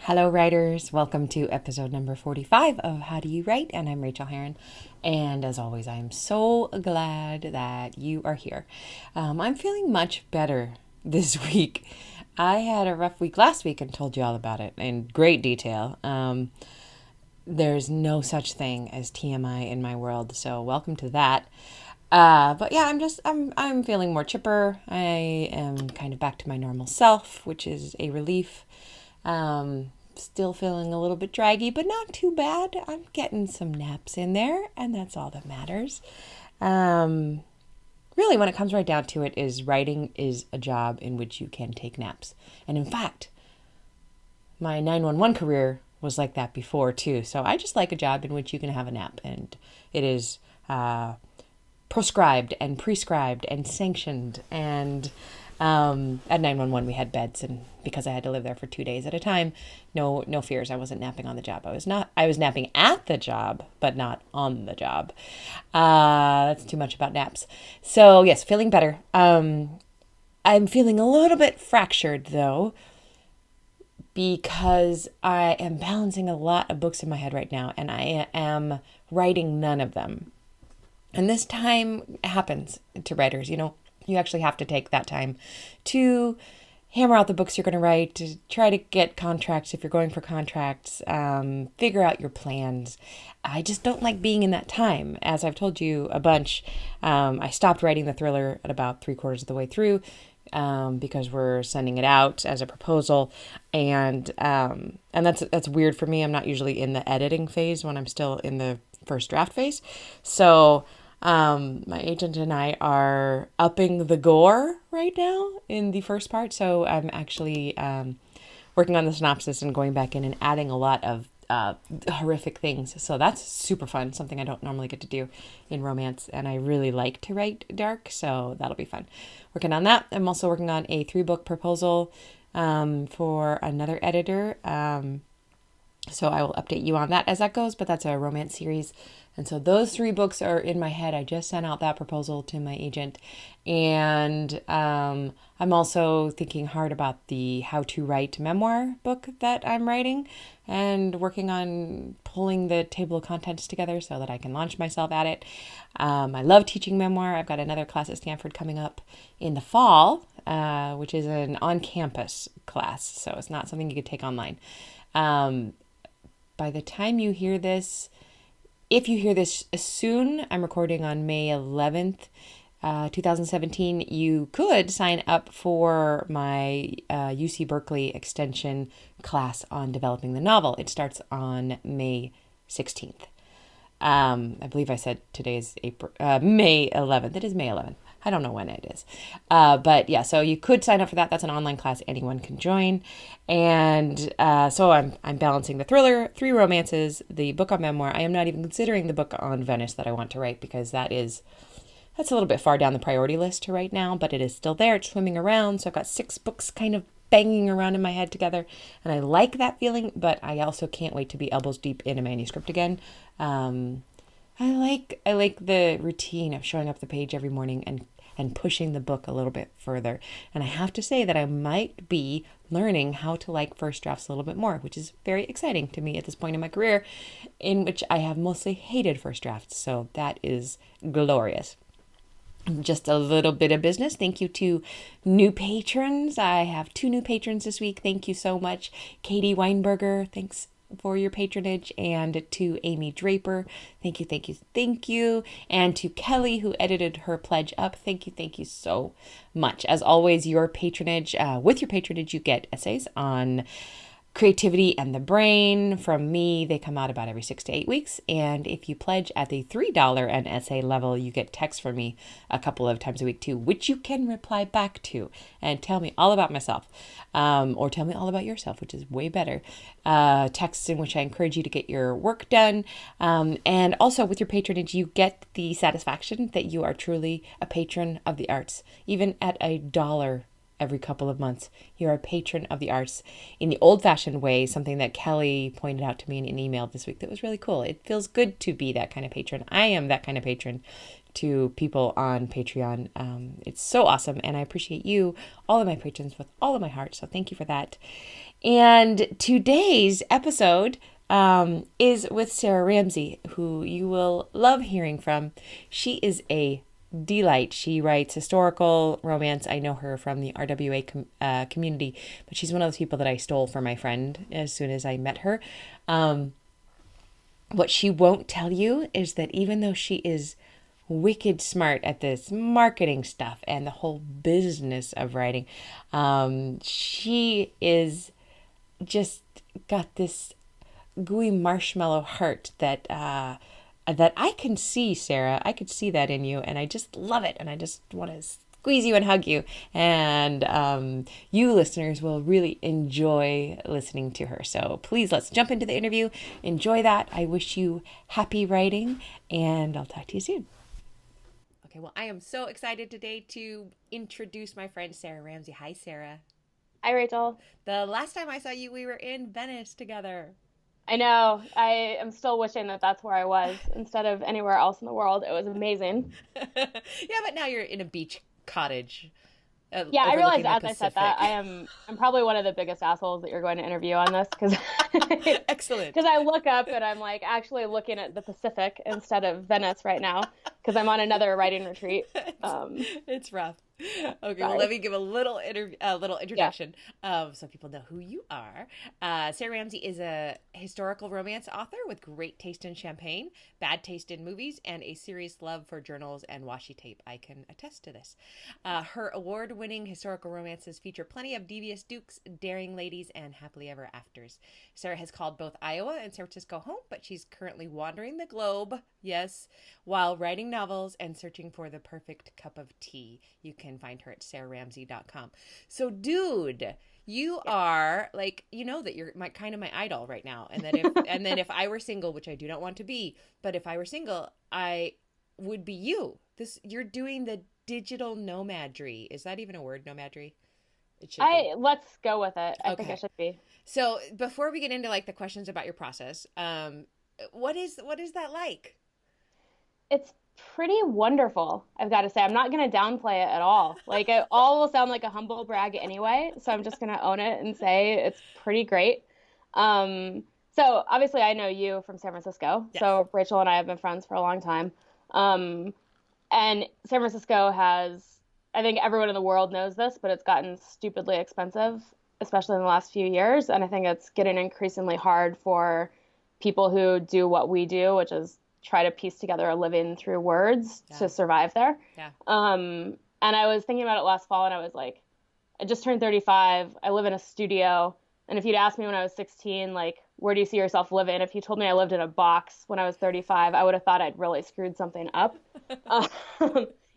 Hello, writers. Welcome to episode number 45 of How Do You Write? And I'm Rachael Herron. And as always, I'm so glad that you are here. I'm feeling much better this week. I had a rough week last week and told you all about it in great detail. There's no such thing as TMI in my world, so welcome to that. But yeah, I'm feeling more chipper. I am kind of back to my normal self, which is a relief. Still feeling a little bit draggy, but not too bad. I'm getting some naps in there, and that's all that matters. Really, when it comes right down to it, is writing is a job in which you can take naps. And in fact, my 911 career was like that before too. So I just like a job in which you can have a nap, and it is proscribed and prescribed and sanctioned. And at 911 we had beds, and because I had to live there for 2 days at a time, no fears. I wasn't napping on the job. I was napping at the job, but not on the job. That's too much about naps. So yes, feeling better. I'm feeling a little bit fractured though, because I am balancing a lot of books in my head right now, and I am writing none of them. And this time happens to writers. You actually have to take that time to hammer out the books you're going to write, to try to get contracts if you're going for contracts, figure out your plans. I just don't like being in that time. As I've told you a bunch, I stopped writing the thriller at about 3/4 of the way through because we're sending it out as a proposal. And that's weird for me. I'm not usually in the editing phase when I'm still in the first draft phase. So my agent and I are upping the gore right now in the first part. So I'm actually working on the synopsis and going back in and adding a lot of horrific things. So that's super fun, something I don't normally get to do in romance. And I really like to write dark, so that'll be fun. Working on that. I'm also working on a 3-book proposal for another editor. So I will update you on that as that goes, but that's a romance series. And so those 3 books are in my head. I just sent out that proposal to my agent. And I'm also thinking hard about the How to Write memoir book that I'm writing, and working on pulling the table of contents together so that I can launch myself at it. I love teaching memoir. I've got another class at Stanford coming up in the fall, which is an on-campus class. So it's not something you could take online. By the time you hear this, if you hear this soon, I'm recording on May 11th, 2017. You could sign up for my UC Berkeley extension class on developing the novel. It starts on May 16th. I believe I said today is May 11th. It is May 11th. I don't know when it is. But yeah, so you could sign up for that. That's an online class anyone can join. And so I'm balancing the thriller, 3 romances, the book on memoir. I am not even considering the book on Venice that I want to write, because that's a little bit far down the priority list right now, but it is still there. It's swimming around. So I've got 6 books kind of banging around in my head together. And I like that feeling, but I also can't wait to be elbows deep in a manuscript again. I like the routine of showing up the page every morning and pushing the book a little bit further. And I have to say that I might be learning how to like first drafts a little bit more, which is very exciting to me at this point in my career, in which I have mostly hated first drafts. So that is glorious. Just a little bit of business. Thank you to new patrons. I have 2 new patrons this week. Thank you so much. Katie Weinberger, thanks for your patronage, and to Amy Draper, thank you, and to Kelly, who edited her pledge up, thank you so much. As always, your patronage, with your patronage you get essays on creativity and the brain from me. They come out about every 6 to 8 weeks. And if you pledge at the $3 an essay level, you get texts from me a couple of times a week too, which you can reply back to and tell me all about myself, or tell me all about yourself, which is way better. Texts in which I encourage you to get your work done. And also with your patronage, you get the satisfaction that you are truly a patron of the arts, even at $1 every couple of months. You're a patron of the arts in the old-fashioned way, something that Kelly pointed out to me in an email this week that was really cool. It feels good to be that kind of patron. I am that kind of patron to people on Patreon. It's so awesome, and I appreciate you, all of my patrons, with all of my heart, so thank you for that. And today's episode is with Sara Ramsey, who you will love hearing from. She is a delight. She writes historical romance. I know her from the RWA community, but she's one of those people that I stole from my friend as soon as I met her. What she won't tell you is that even though she is wicked smart at this marketing stuff and the whole business of writing, she is just got this gooey marshmallow heart that that I can see, Sara. I could see that in you, and I just love it, and I just want to squeeze you and hug you. And you listeners will really enjoy listening to her. So please, let's jump into the interview. Enjoy that. I wish you happy writing, and I'll talk to you soon. Okay, well, I am so excited today to introduce my friend Sara Ramsey. Hi, Sara. Hi, Rachel. The last time I saw you, we were in Venice together. I know. I am still wishing that that's where I was instead of anywhere else in the world. It was amazing. Yeah, but now you're in a beach cottage Yeah, I overlooking realized the as I said that Pacific. I'm probably one of the biggest assholes that you're going to interview on this because Excellent. I look up and I'm like actually looking at the Pacific instead of Venice right now because I'm on another writing retreat. it's, Um, it's rough. Okay, well, let Sorry. me give a little Yeah. introduction so people know who you are. Sara Ramsey is a historical romance author with great taste in champagne, bad taste in movies, and a serious love for journals and washi tape. I can attest to this. Her award-winning historical romances feature plenty of devious dukes, daring ladies, and happily ever afters. Sara has called both Iowa and San Francisco home, but she's currently wandering the globe, yes, while writing novels and searching for the perfect cup of tea. You can find her at sararamsey.com. So, dude, you are like, you know that you're kind of my idol right now, and that if and then if I were single, which I do not want to be, but if I were single, I would be you. This You're doing the digital nomadry. Is that even a word, nomadry? It should be. Let's go with it. I think it Okay. should be. So before we get into like the questions about your process, what is that like? It's pretty wonderful, I've got to say. I'm not going to downplay it at all. Like, it all will sound like a humble brag anyway, so I'm just going to own it and say it's pretty great. Um, so obviously I know you from San Francisco. Yes. So Rachel and I have been friends for a long time. Um, and San Francisco has, I think everyone in the world knows this, but it's gotten stupidly expensive, especially in the last few years. And I think it's getting increasingly hard for people who do what we do, which is try to piece together a living through words Yeah. to survive there. Yeah. And I was thinking about it last fall, and I was like, I just turned 35. I live in a studio. And if you'd asked me when I was 16, like, where do you see yourself living? If you told me I lived in a box when I was 35, I would have thought I'd really screwed something up, um,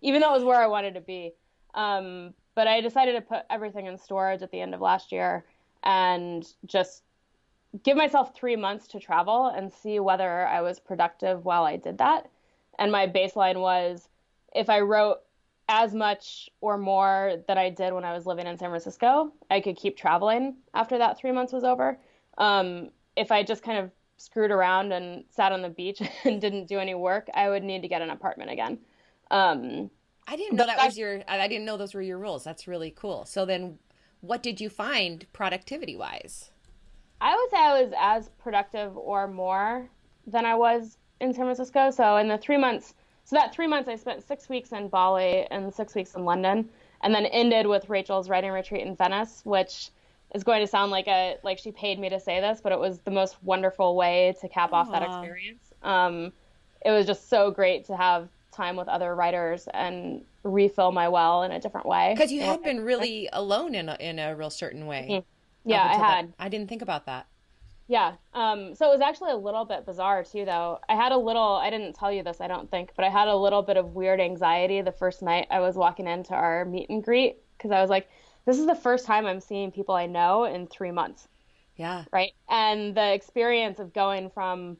even though it was where I wanted to be. But I decided to put everything in storage at the end of last year and just give myself 3 months to travel and see whether I was productive while I did that. And my baseline was if I wrote as much or more than I did when I was living in San Francisco, I could keep traveling after that 3 months was over. If I just kind of screwed around and sat on the beach and didn't do any work, I would need to get an apartment again. Um, I didn't know but that that, was your. I didn't know those were your rules. That's really cool. So then, what did you find productivity wise? I would say I was as productive or more than I was in San Francisco. So in the 3 months, so that 3 months, I spent 6 weeks in Bali and 6 weeks in London, and then ended with Rachel's writing retreat in Venice, which is going to sound like she paid me to say this, but it was the most wonderful way to cap off that Aw. experience. It was just so great to have time with other writers and refill my well in a different way. Because you had been really alone in a real certain way Mhm. up Yeah, I until that. had. I didn't think about that. Yeah. So it was actually a little bit bizarre too, though. I didn't tell you this, I don't think, but I had a little bit of weird anxiety the first night I was walking into our meet and greet because I was like, this is the first time I'm seeing people I know in 3 months, Yeah. right? And the experience of going from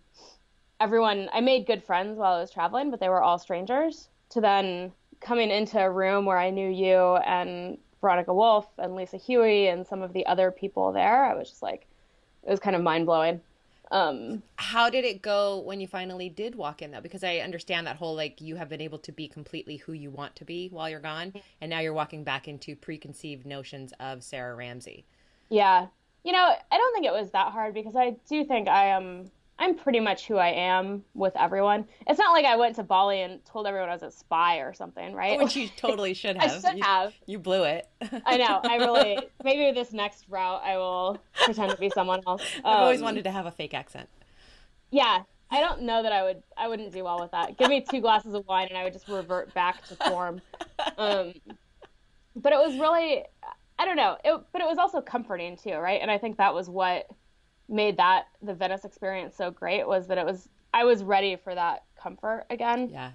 everyone, I made good friends while I was traveling, but they were all strangers, to then coming into a room where I knew you and Veronica Wolf and Lisa Huey and some of the other people there, I was just like, it was kind of mind blowing. Um, How did it go when you finally did walk in though? Because I understand that whole like you have been able to be completely who you want to be while you're gone, and now you're walking back into preconceived notions of Sarah Ramsey. yeah. I don't think it was that hard because I do think I'm pretty much who I am with everyone. It's not like I went to Bali and told everyone I was a spy or something, right? Oh, which you totally should I have. should have. You blew it. I know. I really, maybe this next route I will pretend to be someone else. I've always wanted to have a fake accent. Yeah, I don't know that I wouldn't do well with that. Give me 2 glasses of wine and I would just revert back to form. Um, but it was really, I don't know, but it was also comforting too, right? And I think that was what made the Venice experience so great was that I was ready for that comfort again. Yeah.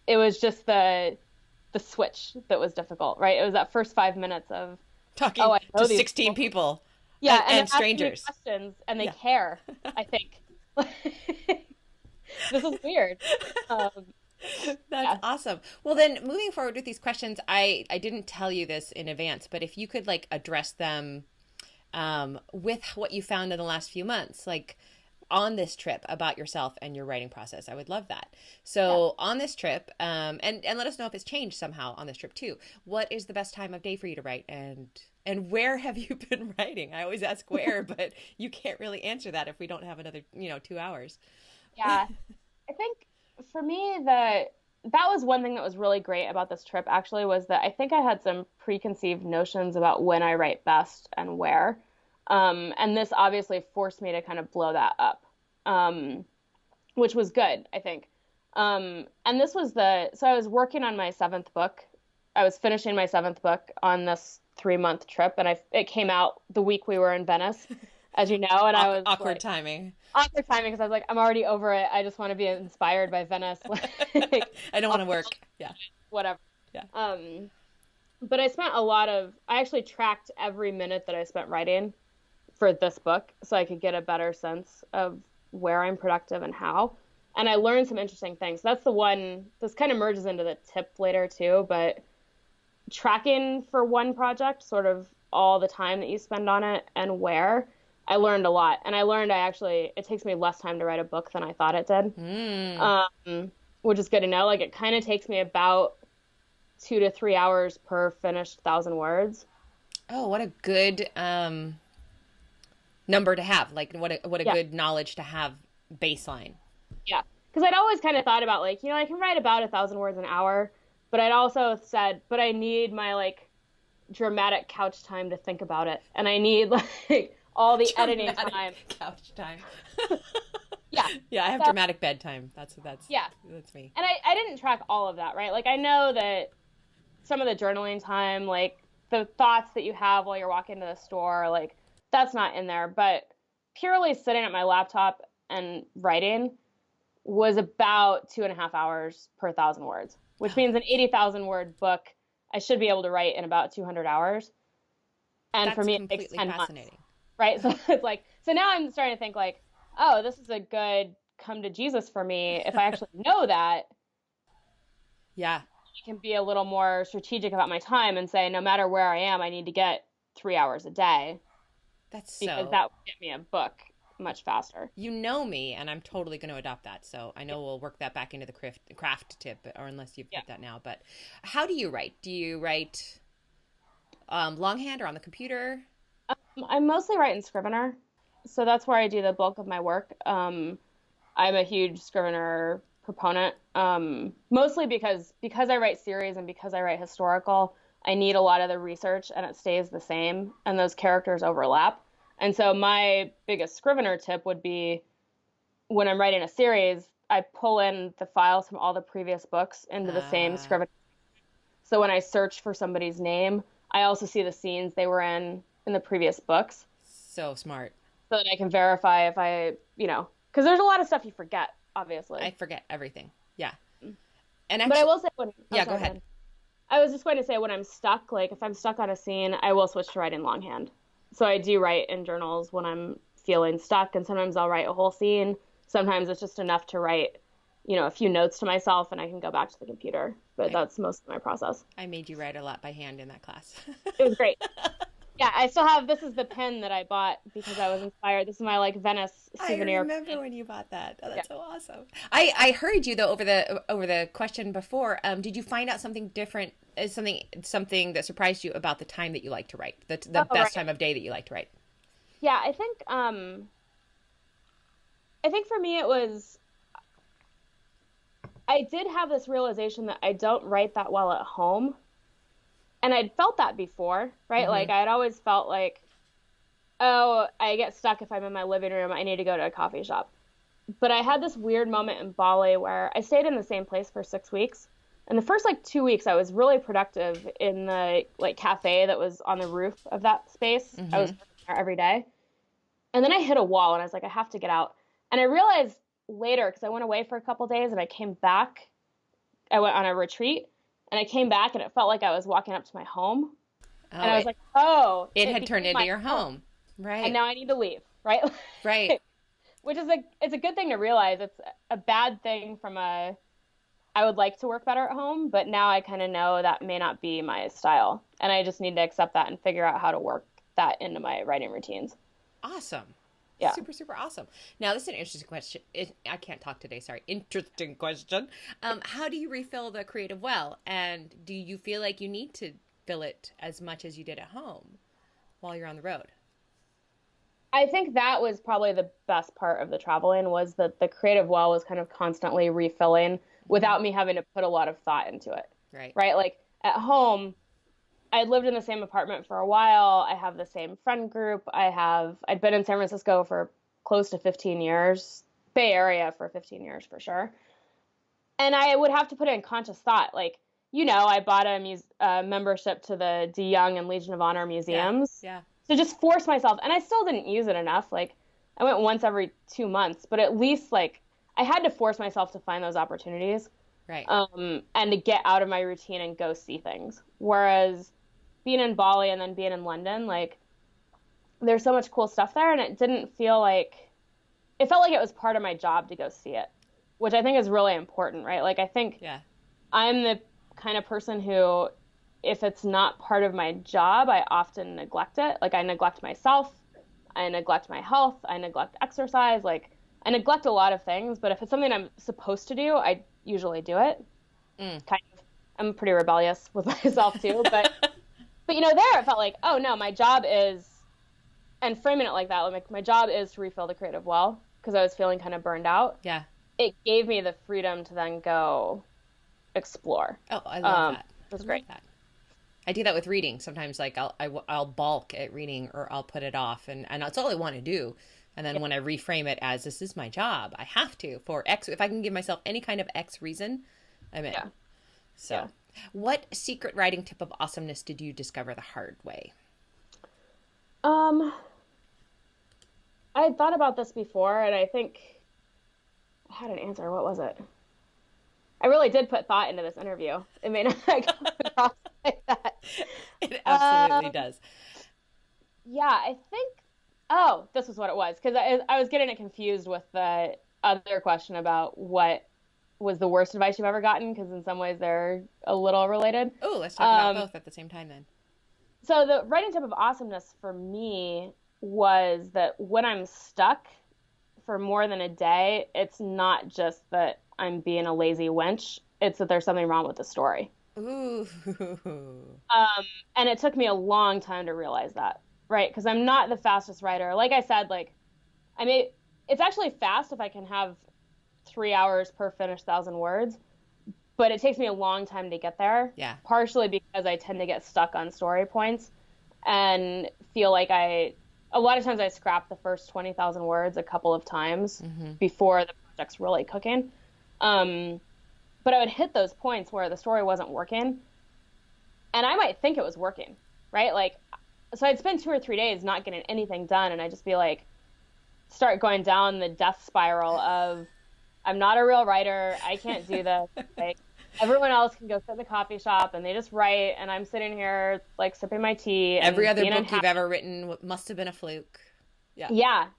It was just the switch that was difficult, right? It was that first 5 minutes of Talking I know to these 16 people. Yeah, And they're asking me strangers. questions and they Yeah. care, I think. This is weird. Um, That's yeah. awesome. Well, then moving forward with these questions, I didn't tell you this in advance, but if you could like address them with what you found in the last few months, like on this trip about yourself and your writing process, I would love that. Yeah. So on this trip, and let us know if it's changed somehow on this trip too. What is the best time of day for you to write, and where have you been writing? I always ask where, but you can't really answer that if we don't have another 2 hours. Yeah. I think for me that was one thing that was really great about this trip actually was that I think I had some preconceived notions about when I write best and where. And this obviously forced me to kind of blow that up. Which was good, I think. And this was so I was working on my seventh book. I was finishing my seventh book on this 3-month trip, and it came out the week we were in Venice, as you know, and I was Awkward like, timing. awkward timing because I was like, I'm already over it. I just want to be inspired by Venice, like, I don't want to work. Yeah. whatever. Yeah. But I actually tracked every minute that I spent writing for this book so I could get a better sense of where I'm productive and how. And I learned some interesting things. That's the one, this kind of merges into the tip later too, but tracking for one project, sort of all the time that you spend on it and where, I learned a lot. And I learned it takes me less time to write a book than I thought it did. Which is good to know. Like it kind of takes me about 2 to 3 hours per finished 1,000 words. Oh, what a good number to have. Like what a Yeah. good knowledge to have baseline. Yeah. Because I'd always kind of thought about like, I can write about 1,000 words an hour, but I'd also said, but I need my like dramatic couch time to think about it. And I need like all the editing Dramatic time. couch time. Yeah. Yeah, I have So, dramatic bedtime. That's yeah. that's me. And I didn't track all of that, right? Like I know that some of the journaling time, like the thoughts that you have while you're walking to the store, like that's not in there. But purely sitting at my laptop and writing was about 2.5 hours per 1,000 words, which means an 80,000 word book I should be able to write in about 200 hours. And for That's me, it takes completely 10 months, fascinating. right? So it's like, so now I'm starting to think like, oh, this is a good come to Jesus for me. If I actually know that, Yeah. I can be a little more strategic about my time and say, no matter where I am, I need to get 3 hours a day That's because so. that would get me a book much faster. You know me, and I'm totally going to adopt that. So I know we'll work that back into the craft tip, or unless you've Yeah. put that now. But how do you write? Do you write longhand or on the computer? I mostly write in Scrivener, so that's where I do the bulk of my work. I'm a huge Scrivener proponent, mostly because I write series and because I write historical. I need a lot of the research, and it stays the same, and those characters overlap. And so my biggest Scrivener tip would be when I'm writing a series, I pull in the files from all the previous books into the same Ah, Scrivener. So when I search for somebody's name, I also see the scenes they were in the previous books so smart. so that I can verify if because there's a lot of stuff you forget, I obviously. forget everything. Yeah. And But I actually, will say yeah, go sorry, ahead. I was just going to say when I'm stuck, like if I'm stuck on a scene, I will switch to writing longhand. So I do write in journals when I'm feeling stuck, and sometimes I'll write a whole scene. Sometimes it's just enough to write, a few notes to myself, and I can go back to the computer. but that's most of my process. I made you write a lot by hand in that class. It was great. Yeah, I still have, this is the pen that I bought because I was inspired. This is my like Venice I souvenir remember pen. when you bought that. Oh, Yeah. that's so awesome. I heard you though over the question before. Did you find out something different? Something that surprised you about the time that you like to write? The Oh, best right. time of day that you like to write? Yeah, I think for me it was, I did have this realization that I don't write that well at home. And I'd felt that before, right? Mm-hmm. Like I'd always felt like, oh, I get stuck if I'm in my living room. I need to go to a coffee shop. But I had this weird moment in Bali where I stayed in the same place for 6 weeks. And the first like 2 weeks, I was really productive in the like cafe that was on the roof of that space. I was Mm-hmm. working there every day. And then I hit a wall and I was like, I have to get out. And I realized later, because I went away for a couple days and I came back, I went on a retreat and I came back and it felt like I was walking up to my home. And Oh, I was like, oh, it it had turned became into my your home, and right? now I need to leave, right? Right. Which is it's a good thing to realize. It's a bad thing from a, I would like to work better at home, but now I kind of know that may not be my style. And I just need to accept that and figure out how to work that into my writing routines. Awesome. Yeah. Super, super awesome. Now, this is an interesting question. I can't talk today. Sorry. Interesting question. How do you refill the creative well? And do you feel like you need to fill it as much as you did at home while you're on the road? I think that was probably the best part of the traveling was that the creative well was kind of constantly refilling Mm-hmm. without me having to put a lot of thought into it. Right. Right? Like at home, I'd lived in the same apartment for a while. I have the same friend group. I'd been in San Francisco for close to 15 years, Bay Area for 15 years for sure. And I would have to put in conscious thought. Like, I bought a membership to the De Young and Legion of Honor Yeah. museums Yeah. to just force myself. And I still didn't use it enough. Like, I went once every 2 months, but at least like I had to force myself to find those opportunities, Right. and to get out of my routine and go see things. Whereas being in Bali and then being in London, like there's so much cool stuff there, and it didn't feel like it felt like it was part of my job to go see it, which I think is really important, right? Like I think Yeah. I'm the kind of person who, if it's not part of my job, I often neglect it. Like I neglect myself, I neglect my health, I neglect exercise, like I neglect a lot of things, but if it's something I'm supposed to do, I usually do it. Mm. Kind of. I'm pretty rebellious with myself too, but there it felt like, oh no, my job is, and framing it like that, like my job is to refill the creative well because I was feeling kind of burned out. Yeah. It gave me the freedom to then go explore. Oh, I love that. It was I great. love that. I do that with reading. Sometimes, like I'll balk at reading, or I'll put it off, and that's all I want to do. And then when I reframe it as this is my job, I have to for X. If I can give myself any kind of X reason, I'm in. Yeah. So, Yeah. what secret writing tip of awesomeness did you discover the hard way? Um, I had thought about this before, and I think I had an answer. What was it? I really did put thought into this interview. It may not come across like that. It absolutely Um, does. yeah, I think. Oh, this was what it was because I was getting it confused with the other question about what was the worst advice you've ever gotten because in some ways they're a little related. Oh, let's talk about Um, both at the same time then. so the writing tip of awesomeness for me was that when I'm stuck for more than a day, it's not just that I'm being a lazy wench. It's that there's something wrong with the story. Ooh. And it took me a long time to realize that, right? Because I'm not the fastest writer. Like I said, like I mean, it's actually fast if I can have 3 hours per finished 1,000 words, but it takes me a long time to get there. Yeah. Partially because I tend to get stuck on story points and feel like a lot of times I scrap the first 20,000 words a couple of times Mm-hmm. before the project's really cooking. But I would hit those points where the story wasn't working, and I might think it was working, right? Like, so I'd spend 2 or 3 days not getting anything done, and I'd just be like, start going down the death spiral of, I'm not a real writer, I can't do this. Like, everyone else can go sit in the coffee shop and they just write, and I'm sitting here like sipping my tea. And Every other being book you've unhappy. ever written must have been a fluke. Yeah.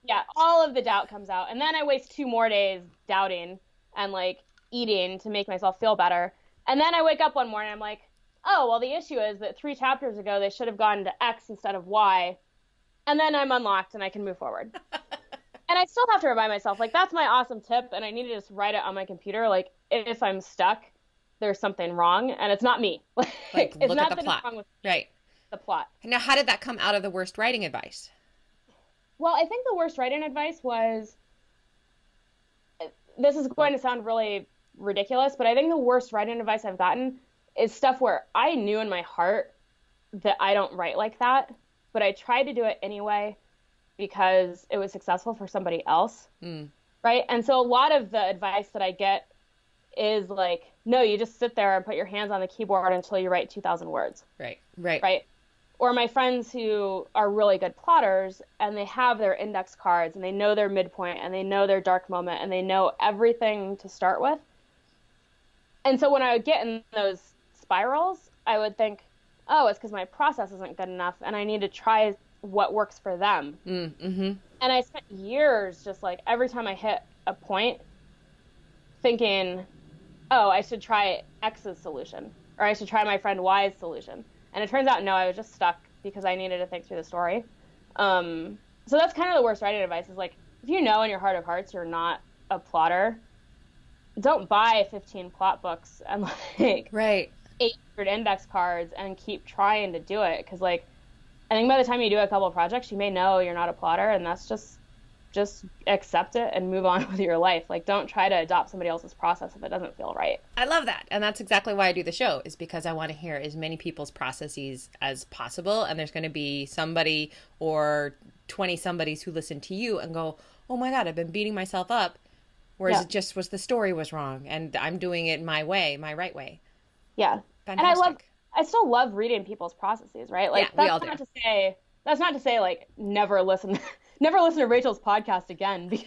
Yeah. All of the doubt comes out. And then I waste 2 more days doubting and like eating to make myself feel better. And then I wake up one morning, I'm like, oh, well, the issue is that 3 chapters ago, they should have gone to X instead of Y. And then I'm unlocked and I can move forward. And I still have to remind myself, like, that's my awesome tip. And I need to just write it on my computer. Like, if I'm stuck, there's something wrong. And it's not me. Like, it's look not at the plot. wrong with right. the plot. Now, how did that come out of the worst writing advice? Well, I think the worst writing advice was, this is going to sound really ridiculous, but I think the worst writing advice I've gotten is stuff where I knew in my heart that I don't write like that, but I tried to do it anyway because it was successful for somebody else. Right? And so a lot of the advice that I get is like, no, you just sit there and put your hands on the keyboard until you write 2,000 words. Right? Or my friends who are really good plotters and they have their index cards and they know their midpoint and they know their dark moment and they know everything to start with. And so when I would get in those spirals, I would think, oh, it's because my process isn't good enough and I need to try what works for them. Mm-hmm. And I spent years just like every time I hit a point thinking, oh, I should try X's solution or I should try my friend Y's solution. And it turns out, no, I was just stuck because I needed to think through the story. So that's kind of the worst writing advice is like, if you know in your heart of hearts you're not a plotter, don't buy 15 plot books and like 800 index cards and keep trying to do it. Because like, I think by the time you do a couple of projects, you may know you're not a plotter, and that's just accept it and move on with your life. Like, don't try to adopt somebody else's process if it doesn't feel right. I love that. And that's exactly why I do the show, is because I want to hear as many people's processes as possible. And there's going to be somebody or 20 somebodies who listen to you and go, oh my God, I've been beating myself up. Whereas it just was the story was wrong and I'm doing it my way, my right way. Yeah. Fantastic. And I still love reading people's processes, right? Like, that's not to say like never listen to Rachel's podcast again, because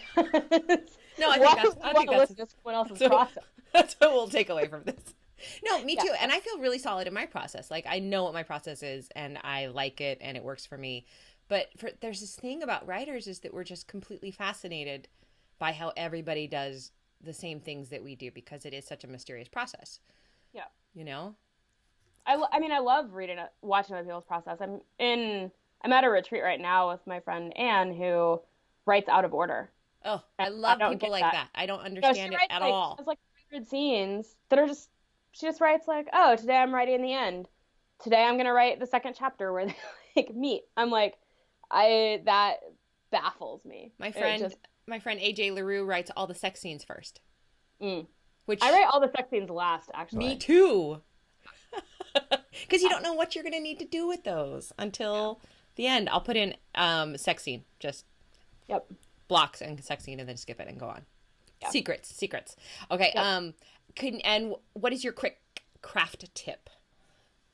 no, I think that's listen to someone else's process. That's what we'll take away from this. No, me too. And I feel really solid in my process. Like, I know what my process is and I like it and it works for me. But there's this thing about writers is that we're just completely fascinated by how everybody does the same things that we do, because it is such a mysterious process. Yeah. You know? I mean, I love watching other people's process. I'm at a retreat right now with my friend Anne, who writes out of order. Oh, I love people like that. I don't understand it at all. She has like 100 scenes that are just, she just writes like, oh, today I'm writing the end. Today I'm going to write the second chapter where they like meet. I'm like, that baffles me. My friend AJ LaRue writes all the sex scenes first. Which I write all the sex scenes last, actually. Me too. Because you don't know what you're going to need to do with those until the end. I'll put in sex scene, just blocks and sex scene, and then skip it and go on. Yep. Secrets. Okay. Yep. And what is your quick craft tip?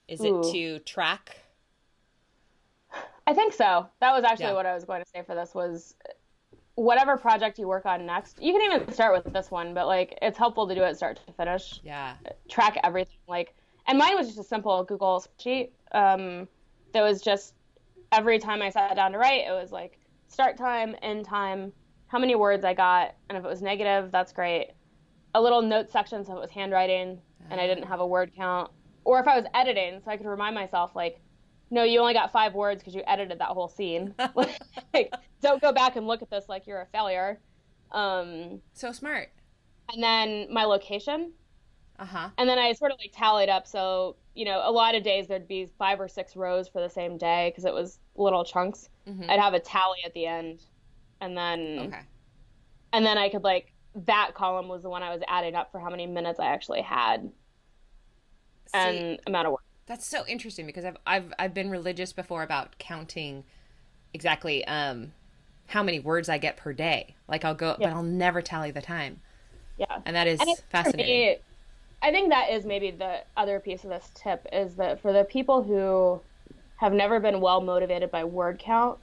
Is it to track? I think so. That was actually what I was going to say for this was whatever project you work on next. You can even start with this one, but like it's helpful to do it start to finish. Yeah. Track everything. Like, and mine was just a simple Google spreadsheet. That was just every time I sat down to write, it was like start time, end time, how many words I got, and if it was negative, that's great. A little note section so if it was handwriting and I didn't have a word count, or if I was editing, so I could remind myself like, no, you only got 5 words because you edited that whole scene. Like, don't go back and look at this like you're a failure. So smart. And then my location. Uh-huh. And then I sort of like tallied up. So, you know, a lot of days there'd be 5 or 6 rows for the same day because it was little chunks. Mm-hmm. I'd have a tally at the end. And then I could like, that column was the one I was adding up for how many minutes I actually had. And amount of work. That's so interesting because I've been religious before about counting exactly how many words I get per day. Like I'll go, but I'll never tally the time. Yeah. And that is fascinating. I think that is maybe the other piece of this tip is that for the people who have never been well motivated by word count,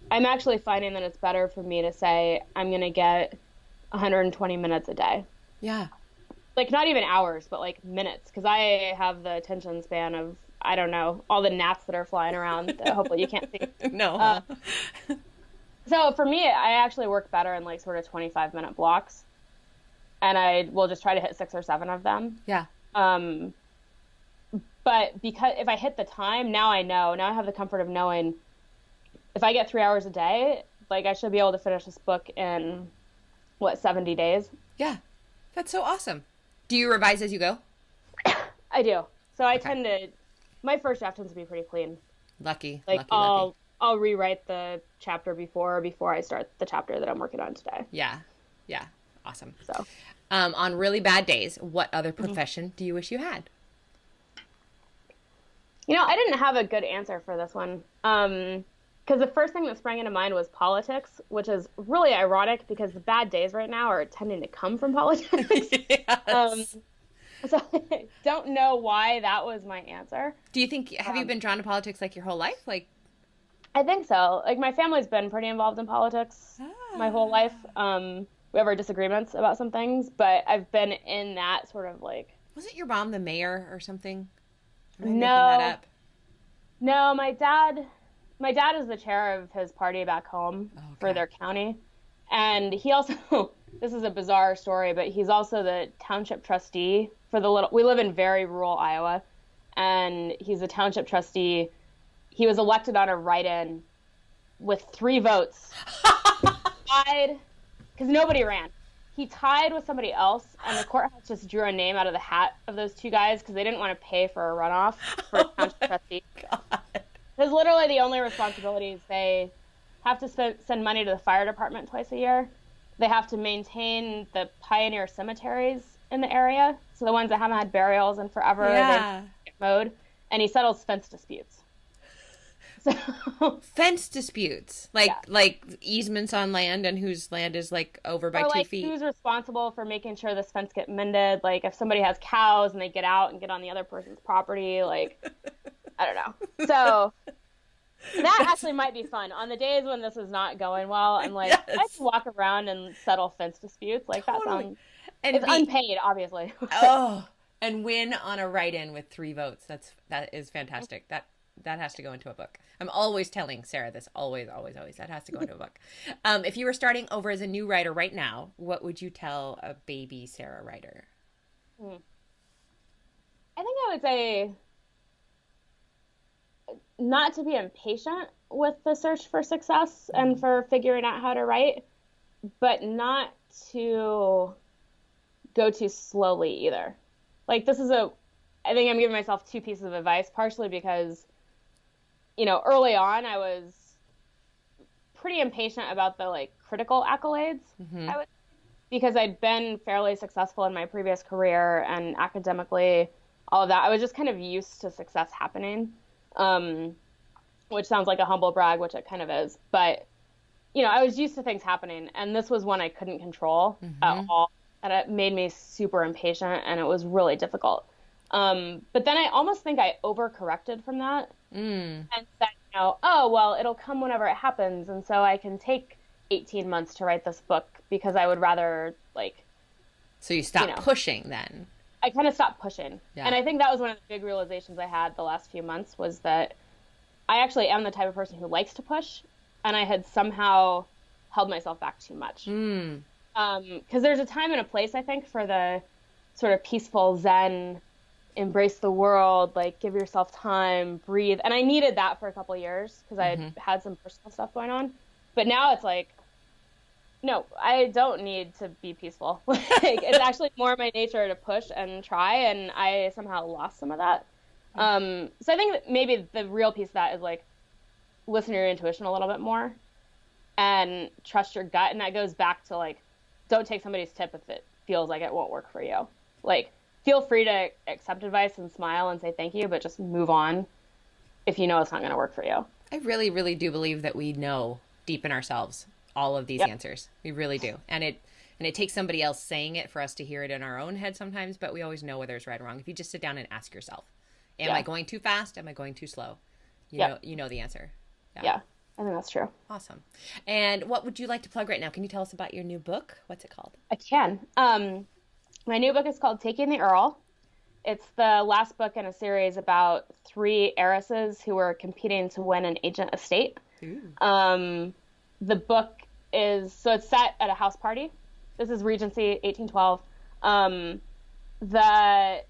I'm actually finding that it's better for me to say I'm going to get 120 minutes a day. Yeah. Like not even hours, but like minutes, because I have the attention span of, I don't know, all the gnats that are flying around that hopefully you can't see. No. So for me, I actually work better in like sort of 25-minute blocks, and I will just try to hit 6 or 7 of them. Yeah. Um, but because if I hit the time, now I know. Now I have the comfort of knowing if I get 3 hours a day, like I should be able to finish this book in what, 70 days? Yeah. That's so awesome. Do you revise as you go? I do. So I Okay. tend to, my first draft tends to be pretty clean. Lucky, Like lucky, lucky. I'll rewrite the chapter before I start the chapter that I'm working on today. Yeah. Yeah. Awesome. So, On really bad days, what other mhm. profession do you wish you had? I didn't have a good answer for this one. Because the first thing that sprang into mind was politics, which is really ironic because the bad days right now are tending to come from politics. Um, Yes. so I don't know why that was my answer. Do you think, have you Um, been drawn to politics like your whole life? Like, I think so. Like my family's been pretty involved in politics my whole life. ah, We have our disagreements about some things, but I've been in that sort of like, wasn't your mom the mayor or something? Am I making that no, up? no, my dad is the chair of his party back home Oh, for okay. their county. And he also, this is a bizarre story, but he's also the township trustee for we live in very rural Iowa, and he's a township trustee. He was elected on a write-in with 3 votes. Tied, because nobody ran. He tied with somebody else, and the courthouse just drew a name out of the hat of those 2 guys because they didn't want to pay for a runoff for a Oh township my trustee. God. Because literally the only responsibilities they have to send money to the fire department twice a year. They have to maintain the pioneer cemeteries in the area, so the ones that haven't had burials in forever, they Yeah. get mowed. And he settles fence disputes. So Fence disputes, yeah, like easements on land and whose land is like over by or two like feet. who's responsible for making sure this fence get mended? Like if somebody has cows and they get out and get on the other person's property, like I don't know. So that That's actually might be fun. On the days when this is not going well, I'm like, I yes, can walk around and settle fence disputes. Like that totally. sounds, And it's be unpaid, obviously. oh, and win on a write-in with 3 votes. That is fantastic. That has to go into a book. I'm always telling Sarah this. Always, always, always. That has to go into a book. If you were starting over as a new writer right now, what would you tell a baby Sarah writer? Hmm. I think I would say not to be impatient with the search for success and Mm. for figuring out how to write, but not to go too slowly either. Like I think I'm giving myself 2 pieces of advice, partially because, early on I was pretty impatient about the like critical accolades, Mm-hmm. I would, because I'd been fairly successful in my previous career and academically, all of that. I was just kind of used to success happening, um, which sounds like a humble brag, which it kind of is. But, I was used to things happening, and this was one I couldn't control at Mm-hmm. all. And it made me super impatient, and it was really difficult. But then I almost think I overcorrected from that Mm. and said, oh, well, it'll come whenever it happens. And so I can take 18 months to write this book because I would rather, like, So you you stop know, pushing then. I kind of stopped pushing. Yeah. And I think that was one of the big realizations I had the last few months was that I actually am the type of person who likes to push. And I had somehow held myself back too much. Mm. Because there's a time and a place, I think, for the sort of peaceful Zen, embrace the world, like give yourself time, breathe. And I needed that for a couple of years because I Mm-hmm. had some personal stuff going on. But now it's like, no, I don't need to be peaceful. Like, it's actually more my nature to push and try, and I somehow lost some of that. So I think that maybe the real piece of that is like listen to your intuition a little bit more and trust your gut. And that goes back to like, don't take somebody's tip if it feels like it won't work for you. Like, feel free to accept advice and smile and say thank you, but just move on if you know it's not going to work for you. I really, really do believe that we know deep in ourselves all of these Yep. answers. We really do. And it takes somebody else saying it for us to hear it in our own head sometimes, but we always know whether it's right or wrong. If you just sit down and ask yourself, am I Yeah. going too fast? Am I going too slow? Yep. You know the answer. Yeah. Yeah. I think that's true. Awesome. And what would you like to plug right now? Can you tell us about your new book? What's it called? I can. My new book is called Taking the Earl. It's the last book in a series about 3 heiresses who were competing to win an ancient estate. Ooh. The book it's set at a house party. This is Regency, 1812. The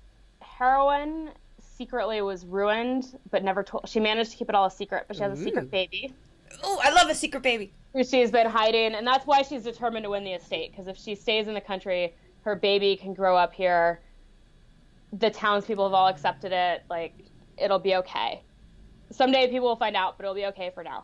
heroine secretly was ruined, but never told. She managed to keep it all a secret, but she has a secret Ooh. baby Oh, I love a secret baby. who she's been hiding, and that's why she's determined to win the estate. Because if she stays in the country, her baby can grow up here. The townspeople have all accepted it. Like, it'll be okay. Someday people will find out, but it'll be okay for now.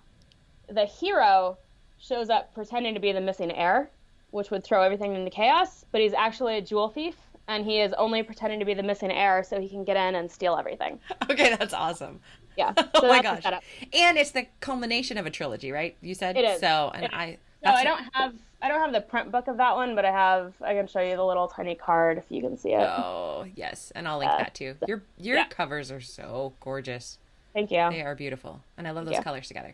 The hero shows up pretending to be the missing heir, which would throw everything into chaos, but he's actually a jewel thief, and he is only pretending to be the missing heir so he can get in and steal everything. Okay, that's awesome. Yeah. Oh So my that's the gosh. setup. And it's the culmination of a trilogy, right? You said? It is. So, and It is. I No, that's I don't have the print book of that one, but I can show you the little tiny card if you can see it. Oh, yes. And I'll link that too. Your Yeah. covers are so gorgeous. Thank you. They are beautiful. And I love Thank those you. colors together.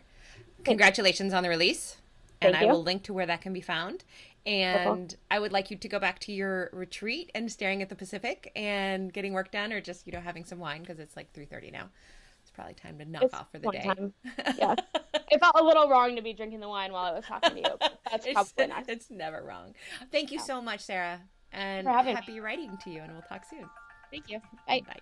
Congratulations on the release. And Thank I you. will link to where that can be found. And I would like you to go back to your retreat and staring at the Pacific and getting work done, or just, having some wine, because it's like 3:30 now. It's probably time to knock It's off for the one day. time. Yeah. It felt a little wrong to be drinking the wine while I was talking to you, but that's probably next. It's never wrong. Thank you so much, Sarah. And For having me. happy writing to you, and we'll talk soon. Thank you. Bye. Bye.